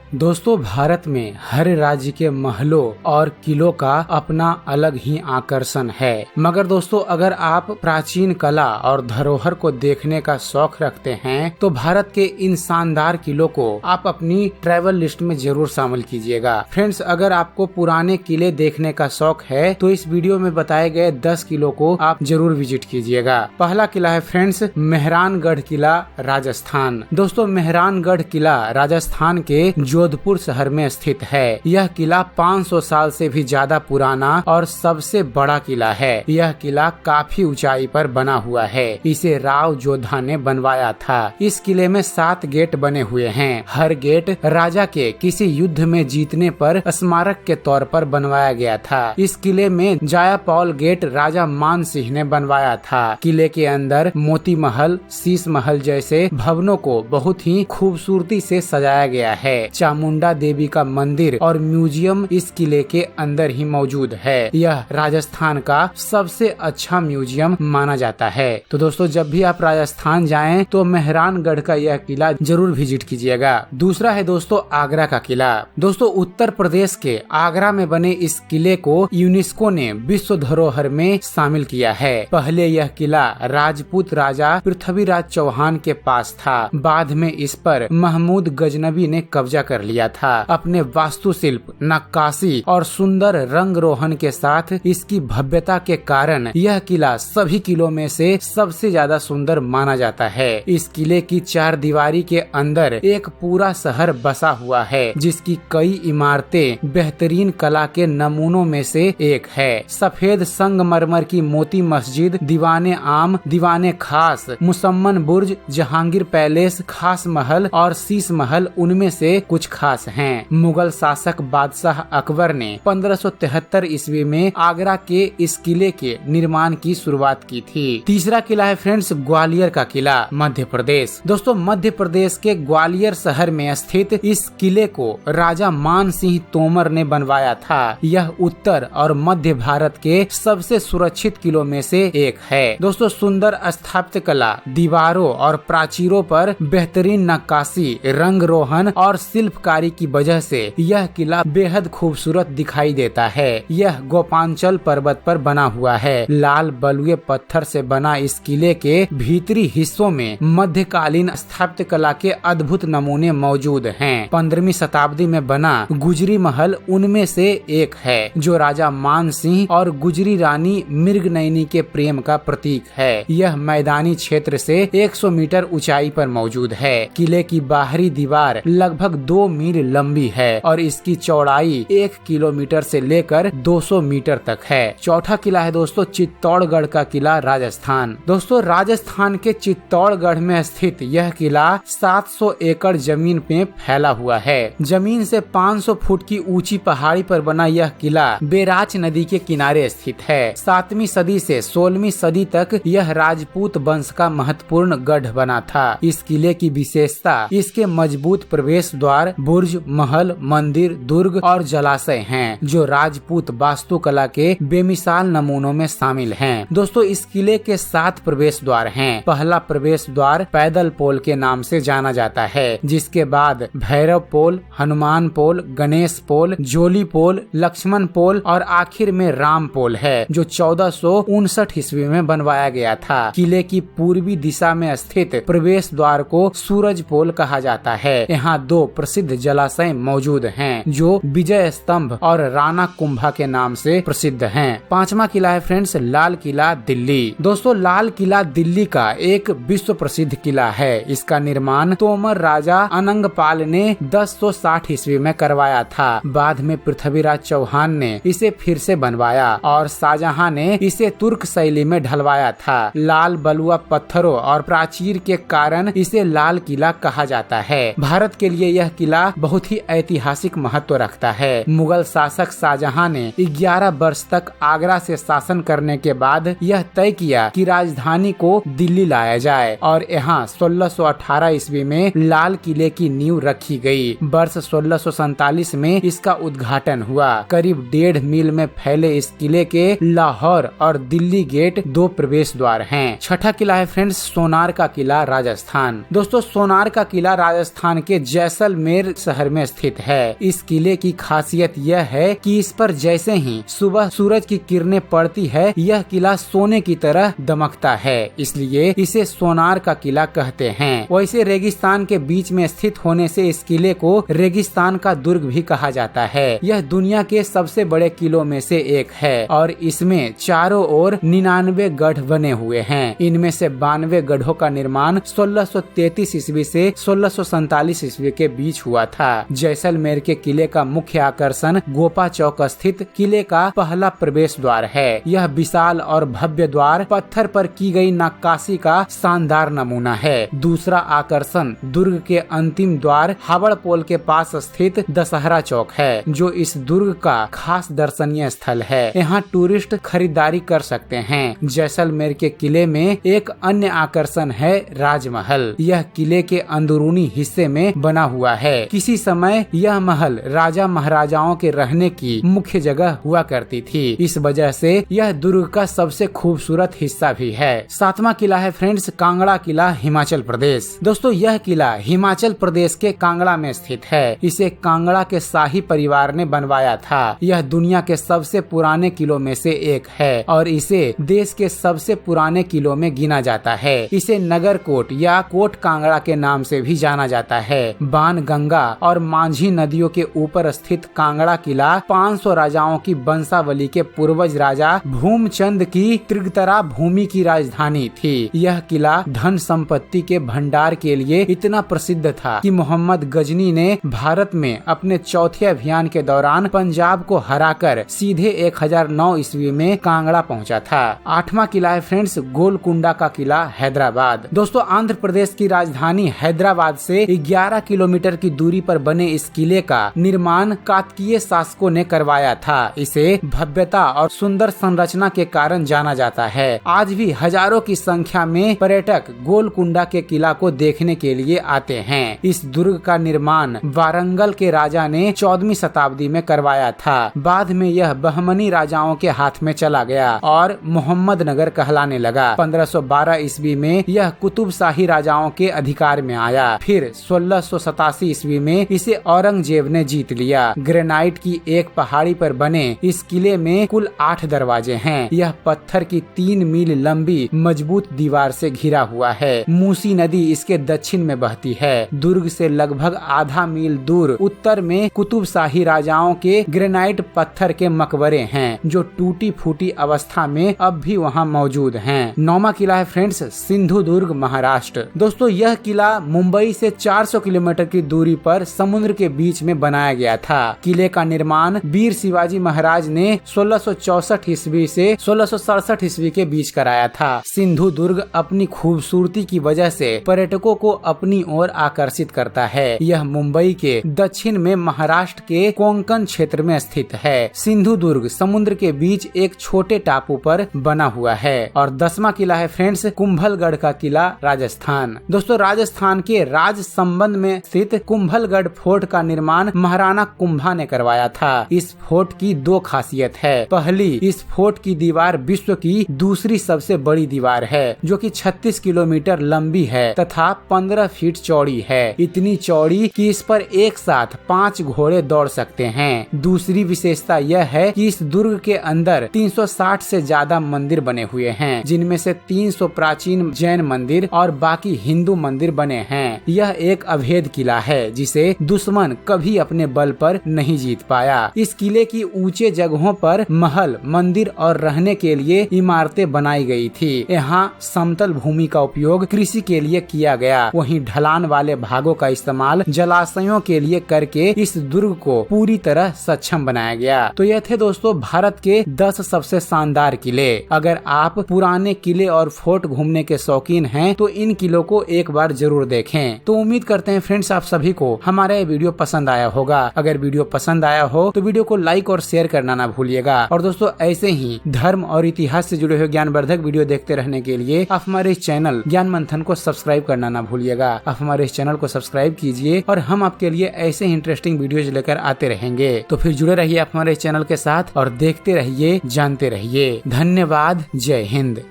दोस्तों, भारत में हर राज्य के महलों और किलों का अपना अलग ही आकर्षण है। मगर दोस्तों, अगर आप प्राचीन कला और धरोहर को देखने का शौक रखते हैं तो भारत के इन शानदार किलों को आप अपनी ट्रैवल लिस्ट में जरूर शामिल कीजिएगा। फ्रेंड्स, अगर आपको पुराने किले देखने का शौक है तो इस वीडियो में बताए गए 10 किलों को आप जरूर विजिट कीजिएगा। पहला किला है फ्रेंड्स मेहरानगढ़ किला, राजस्थान। दोस्तों, मेहरानगढ़ किला राजस्थान के जोधपुर शहर में स्थित है। यह किला 500 साल से भी ज्यादा पुराना और सबसे बड़ा किला है। यह किला काफी ऊंचाई पर बना हुआ है। इसे राव जोधा ने बनवाया था। इस किले में 7 गेट बने हुए हैं। हर गेट राजा के किसी युद्ध में जीतने पर स्मारक के तौर पर बनवाया गया था। इस किले में जायापौल गेट राजा मान सिंह ने बनवाया था। किले के अंदर मोती महल, शीश महल जैसे भवनों को बहुत ही खूबसूरती से सजाया गया है। चामुंडा देवी का मंदिर और म्यूजियम इस किले के अंदर ही मौजूद है। यह राजस्थान का सबसे अच्छा म्यूजियम माना जाता है। तो दोस्तों, जब भी आप राजस्थान जाएं तो मेहरानगढ़ का यह किला जरूर विजिट कीजिएगा। दूसरा है दोस्तों आगरा का किला। दोस्तों, उत्तर प्रदेश के आगरा में बने इस किले को यूनेस्को ने विश्व धरोहर में शामिल किया है। पहले यह किला राजपूत राजा पृथ्वीराज चौहान के पास था। बाद में इस पर महमूद गजनवी ने कब्जा कर लिया था। अपने वास्तुशिल्प, नक्काशी और सुंदर रंग रोहन के साथ इसकी भव्यता के कारण यह किला सभी किलों में से सबसे ज्यादा सुंदर माना जाता है। इस किले की 4 दीवारी के अंदर एक पूरा शहर बसा हुआ है, जिसकी कई इमारतें बेहतरीन कला के नमूनों में से एक है। सफेद संगमरमर की मोती मस्जिद, दीवाने आम, दीवाने खास, मुसम्मन बुर्ज, जहांगीर पैलेस, खास महल और शीश महल उनमें से कुछ खास हैं। मुगल शासक बादशाह अकबर ने 1573 ईस्वी में आगरा के इस किले के निर्माण की शुरुआत की थी। तीसरा किला है फ्रेंड्स ग्वालियर का किला, मध्य प्रदेश। दोस्तों, मध्य प्रदेश के ग्वालियर शहर में स्थित इस किले को राजा मान सिंह तोमर ने बनवाया था। यह उत्तर और मध्य भारत के सबसे सुरक्षित किलों में से एक है। दोस्तों, सुंदर स्थापत्य कला, दीवारों और प्राचीरों पर बेहतरीन नक्काशी, रंग रोहन और शिल्पकारी की वजह से यह किला बेहद खूबसूरत दिखाई देता है। यह गोपांचल पर्वत पर बना हुआ है। लाल बलुए पत्थर से बना इस किले के भीतरी हिस्सों में मध्यकालीन स्थापत्य कला के अद्भुत नमूने मौजूद हैं। 15वीं शताब्दी में बना गुजरी महल उनमें से एक है, जो राजा मान सिंह और गुजरी रानी मृगनयनी के प्रेम का प्रतीक है। यह मैदानी क्षेत्र से 100 मीटर ऊंचाई पर मौजूद है। किले की बाहरी दीवार लगभग 2 मील लंबी है और इसकी चौड़ाई 1 किलोमीटर से लेकर 200 मीटर तक है। चौथा किला है दोस्तों चित्तौड़गढ़ का किला, राजस्थान। दोस्तों, राजस्थान के चित्तौड़गढ़ में स्थित यह किला 700 एकड़ जमीन पे फैला हुआ है। जमीन से 500 फुट की ऊंची पहाड़ी पर बना यह किला बेराच नदी के किनारे स्थित है। 7वीं सदी से 16वीं सदी तक यह राजपूत वंश का महत्वपूर्ण गढ़ बना था। इस किले की विशेषता इसके मजबूत प्रवेश द्वार, बुर्ज, महल, मंदिर, दुर्ग और जलाशय हैं, जो राजपूत वास्तुकला के बेमिसाल नमूनों में शामिल हैं। दोस्तों, इस किले के 7 प्रवेश द्वार हैं। पहला प्रवेश द्वार पैदल पोल के नाम से जाना जाता है, जिसके बाद भैरव पोल, हनुमान पोल, गणेश पोल, जोली पोल, लक्ष्मण पोल और आखिर में राम पोल है, जो 1459 ईस्वी में बनवाया गया था। किले की पूर्वी दिशा में स्थित प्रवेश द्वार को सूरज पोल कहा जाता है। यहाँ 2 प्रसिद्ध जलाशय मौजूद हैं, जो विजय स्तंभ और राणा कुंभा के नाम से प्रसिद्ध हैं। 5वां किला है फ्रेंड्स लाल किला, दिल्ली। दोस्तों, लाल किला दिल्ली का एक विश्व प्रसिद्ध किला है। इसका निर्माण तोमर राजा अनंगपाल ने 1060 ईस्वी में करवाया था। बाद में पृथ्वीराज चौहान ने इसे फिर से बनवाया और शाहजहां ने इसे तुर्क शैली में ढलवाया था। लाल बलुआ पत्थरों और प्राचीर के कारण इसे लाल किला कहा जाता है। भारत के लिए यह किला बहुत ही ऐतिहासिक महत्व रखता है। मुगल शासक शाहजहां ने 11 वर्ष तक आगरा से शासन करने के बाद यह तय किया कि राजधानी को दिल्ली लाया जाए और यहाँ 1618 ईस्वी में लाल किले की नींव रखी गई। वर्ष 1647 में इसका उद्घाटन हुआ। करीब 1.5 मील में फैले इस किले के लाहौर और दिल्ली गेट 2 प्रवेश द्वार हैं। छठा किला है फ्रेंड्स सोनार का किला, राजस्थान। दोस्तों, सोनार का किला राजस्थान के जैसलमेर जैसलमेर शहर में स्थित है। इस किले की खासियत यह है कि इस पर जैसे ही सुबह सूरज की किरणें पड़ती है, यह किला सोने की तरह दमकता है, इसलिए इसे सोनार का किला कहते हैं। वैसे रेगिस्तान के बीच में स्थित होने से इस किले को रेगिस्तान का दुर्ग भी कहा जाता है। यह दुनिया के सबसे बड़े किलों में से एक है और इसमें चारों ओर 99 गढ़ बने हुए हैं। इनमें से 92 गढ़ों का निर्माण 1633 ईस्वी से 1647 ईस्वी के बीच हुआ था। जैसलमेर के किले का मुख्य आकर्षण गोपा चौक स्थित किले का पहला प्रवेश द्वार है। यह विशाल और भव्य द्वार पत्थर पर की गई नक्काशी का शानदार नमूना है। दूसरा आकर्षण दुर्ग के अंतिम द्वार हावड़ पोल के पास स्थित दशहरा चौक है, जो इस दुर्ग का खास दर्शनीय स्थल है। यहाँ टूरिस्ट खरीदारी कर सकते हैं। जैसलमेर के किले में एक अन्य आकर्षण है राजमहल। यह किले के अंदरूनी हिस्से में बना हुआ है। किसी समय यह महल राजा महाराजाओं के रहने की मुख्य जगह हुआ करती थी। इस वजह से यह दुर्ग का सबसे खूबसूरत हिस्सा भी है। 7वां किला है फ्रेंड्स, कांगड़ा किला, हिमाचल प्रदेश। दोस्तों यह किला हिमाचल प्रदेश के कांगड़ा में स्थित है। इसे कांगड़ा के शाही परिवार ने बनवाया था। यह दुनिया के सबसे पुराने किलों में से एक है और इसे देश के सबसे पुराने किलों में गिना जाता है। इसे नगर कोट या कोट कांगड़ा के नाम से भी जाना जाता है। बाण गंगा और मांझी नदियों के ऊपर स्थित कांगड़ा किला 500 राजाओं की वंशावली के पूर्वज राजा भूमचंद की त्रिगतरा भूमि की राजधानी थी। यह किला धन संपत्ति के भंडार के लिए इतना प्रसिद्ध था कि मोहम्मद गजनी ने भारत में अपने चौथे अभियान के दौरान पंजाब को हराकर सीधे 1009 ईस्वी में कांगड़ा पहुंचा था। 8वां किला है फ्रेंड्स, गोलकुंडा का किला, हैदराबाद। दोस्तों आंध्र प्रदेश की राजधानी हैदराबाद से 11 किलोमीटर की दूरी पर बने इस किले का निर्माण काकतीय शासकों ने करवाया था। इसे भव्यता और सुंदर संरचना के कारण जाना जाता है। आज भी हजारों की संख्या में पर्यटक गोलकुंडा के किला को देखने के लिए आते हैं। इस दुर्ग का निर्माण वारंगल के राजा ने 14वीं शताब्दी में करवाया था। बाद में यह बहमनी राजाओं के हाथ में चला गया और मोहम्मद नगर कहलाने लगा। 1512 ईस्वी में यह कुतुब शाही राजाओं के अधिकार में आया। फिर 1687 ईस्वी में इसे औरंगजेब ने जीत लिया। ग्रेनाइट की एक पहाड़ी पर बने इस किले में कुल 8 दरवाजे हैं। यह पत्थर की 3 मील लंबी मजबूत दीवार से घिरा हुआ है। मूसी नदी इसके दक्षिण में बहती है। दुर्ग से लगभग आधा मील दूर उत्तर में कुतुब शाही राजाओं के ग्रेनाइट पत्थर के मकबरे हैं, जो टूटी फूटी अवस्था में अब भी वहाँ मौजूद हैं। 9वां किला है फ्रेंड्स, सिंधु दुर्ग, महाराष्ट्र। दोस्तों यह किला मुंबई से 400 किलोमीटर की दूरी पर समुद्र के बीच में बनाया गया था। किले का निर्माण वीर शिवाजी महाराज ने 1664 ईस्वी से 1667 ईस्वी के बीच कराया था। सिंधु दुर्ग अपनी खूबसूरती की वजह से पर्यटकों को अपनी ओर आकर्षित करता है। यह मुंबई के दक्षिण में महाराष्ट्र के कोंकण क्षेत्र में स्थित है। सिंधु दुर्ग समुद्र के बीच एक छोटे टापू पर बना हुआ है। और 10वां किला है फ्रेंड्स, कुंभलगढ़ का किला, राजस्थान। दोस्तों राजस्थान के राज संबंध में स्थित कुंभलगढ़ फोर्ट का निर्माण महाराणा कुंभा ने करवाया था। इस फोर्ट की 2 खासियत है। पहली, इस फोर्ट की दीवार विश्व की दूसरी सबसे बड़ी दीवार है, जो कि 36 किलोमीटर लंबी है तथा 15 फीट चौड़ी है। इतनी चौड़ी कि इस पर एक साथ 5 घोड़े दौड़ सकते हैं। दूसरी विशेषता यह है कि इस दुर्ग के अंदर 360 से ज्यादा मंदिर बने हुए हैं, जिनमें से 300 प्राचीन जैन मंदिर और बाकी हिंदू मंदिर बने हैं। यह एक अभेद किला है जिसे दुश्मन कभी अपने बल पर नहीं जीत पाया। इस किले की ऊंचे जगहों पर महल, मंदिर और रहने के लिए इमारतें बनाई गई थी। यहाँ समतल भूमि का उपयोग कृषि के लिए किया गया, वहीं ढलान वाले भागों का इस्तेमाल जलाशयों के लिए करके इस दुर्ग को पूरी तरह सक्षम बनाया गया। तो यह थे दोस्तों भारत के 10 सबसे शानदार किले। अगर आप पुराने किले और फोर्ट घूमने के शौकीन हैं तो इन किलों को एक बार जरूर देखें। तो उम्मीद करते हैं फ्रेंड्स आप सभी को हमारा ये वीडियो पसंद आया होगा। अगर वीडियो पसंद आया हो तो वीडियो को लाइक और शेयर करना ना भूलिएगा। और दोस्तों ऐसे ही धर्म और इतिहास से जुड़े हुए ज्ञानवर्धक वीडियो देखते रहने के लिए आप हमारे इस चैनल ज्ञान मंथन को सब्सक्राइब करना ना भूलिएगा। आप हमारे इस चैनल को सब्सक्राइब कीजिए और हम आपके लिए ऐसे ही इंटरेस्टिंग वीडियोज लेकर आते रहेंगे। तो फिर जुड़े रहिए आप हमारे इस चैनल के साथ और देखते रहिए, जानते रहिए। धन्यवाद। जय हिंद।